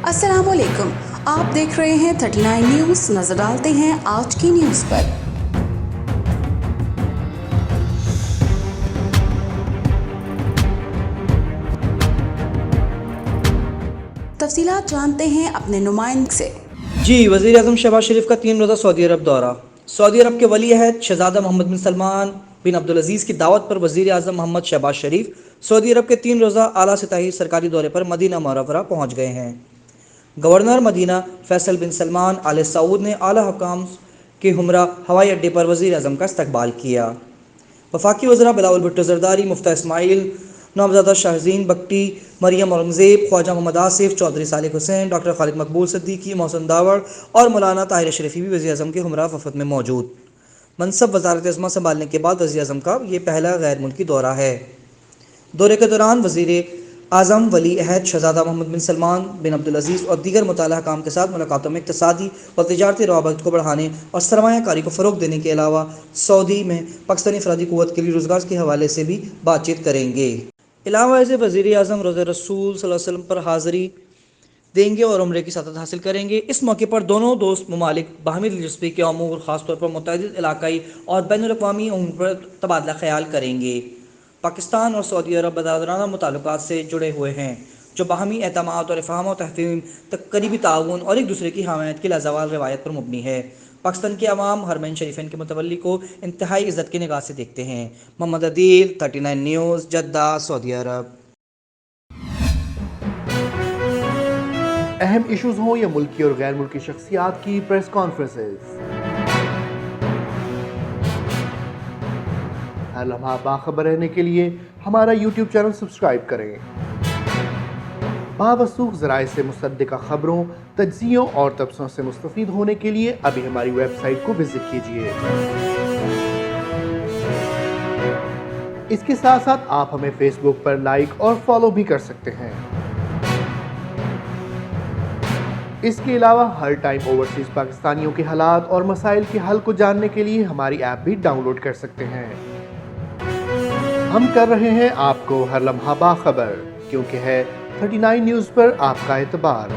अस्सलाम वालेकुम, आप देख रहे हैं 39 न्यूज़। नजर डालते हैं आज की न्यूज़ पर। तफसीलात जानते हैं अपने नुमाइंदे से। जी, वज़ीर आज़म शहबाज शरीफ का 3 रोज़ा सऊदी अरब दौरा। सऊदी अरब के वली अहद शहज़ादा मोहम्मद बिन सलमान बिन अब्दुल अज़ीज़ की दावत पर वज़ीर आज़म मोहम्मद शहबाज शरीफ सऊदी अरब के 3 रोज़ा आला सतही सरकारी दौरे पर मदीना मुनव्वरा पहुँच गए हैं। गवर्नर मदीना फैसल बिन सलमान आल सऊद ने आला हुकाम के हमरा हवाई अड्डे पर वज़ीर आज़म का इस्तकबाल किया। वफाकी वज़रा बिलावल भुट्टो ज़रदारी, मुफ्ता इस्माइल, नौबज़ादा शाहज़ीन बख्टी, मरियम औरंगज़ेब, ख्वाजा मोहम्मद आसिफ, चौधरी सालिक हुसैन, डॉक्टर खालिद मकबूल सिद्दीकी, मोहसिन दावड़ और मौलाना ताहिर शरीफी भी वज़ीर आज़म के हमरा वफ़द में मौजूद। मनसब वज़ारत इज़्मा संभालने के बाद वज़ीर आज़म का ये पहला गैर मुल्की दौरा है। दौरे के दौरान वज़ीर आज़म वली अहद शहज़ादा मोहम्मद बिन सलमान बिन अब्दुल अज़ीज़ और दीगर मुतल्लक़ा हकाम के साथ मुलाकातों में इक़्तिसादी और तिजारती रवाबित को बढ़ाने और सरमायाकारी को फ़रोग़ देने के अलावा सऊदी में पाकिस्तानी अफ़रादी क़ुव्वत के लिए रोज़गार के हवाले से भी बातचीत करेंगे। अलावा ऐसे वज़ीर आज़म रोज़े रसूल सल्लल्लाहु अलैहि वसल्लम पर हाज़िरी देंगे और उम्रे की सआदत हासिल करेंगे। इस मौके पर दोनों दोस्त ममालिक बाहमी दिलचस्पी के अमूर ख़ासतौर पर मुतअद्दिद इलाक़ाई और बैनुल-अक़वामी उमूर पर तबादला ख़याल करेंगे। पाकिस्तान और सऊदी अरब बरादराना मुताल्लुकात से जुड़े हुए हैं जो बाहमी एतमाद और इफ़हाम और तहफ़ीम तक करीबी ताउन और एक दूसरे की हमायत की लाज़वाल रिवायत पर मुबनी है। पाकिस्तान के अवाम हरमैन शरीफैन के मुतवल्ली को इंतहाई इज़्ज़त की निगाह से देखते हैं। मोहम्मद अदील, 39 न्यूज़, जद्दा, सऊदी अरब। अहम इश्यूज हों या मुल्की और गैर मुल्की शख्सियात की प्रेस कॉन्फ्रेंसेस, हर लम्हा बाखबर रहने के लिए हमारा यूट्यूब चैनल सब्सक्राइब करें। बावसूख ज़राए से मुसद्दिक़ा खबरों, तज्ज़ियों और तबसरों से मुस्तफ़ीद होने के लिए अभी हमारी वेबसाइट को विजिट कीजिए। इसके साथ साथ आप हमें फेसबुक पर लाइक और फॉलो भी कर सकते हैं। इसके अलावा हर टाइम ओवरसीज़ पाकिस्तानियों के हालात और मसाइल के हल को जानने के लिए हमारी ऐप भी डाउनलोड कर सकते हैं। हम कर रहे हैं आपको हर लम्हा बाखबर, क्योंकि है 39 न्यूज़ पर आपका एतबार।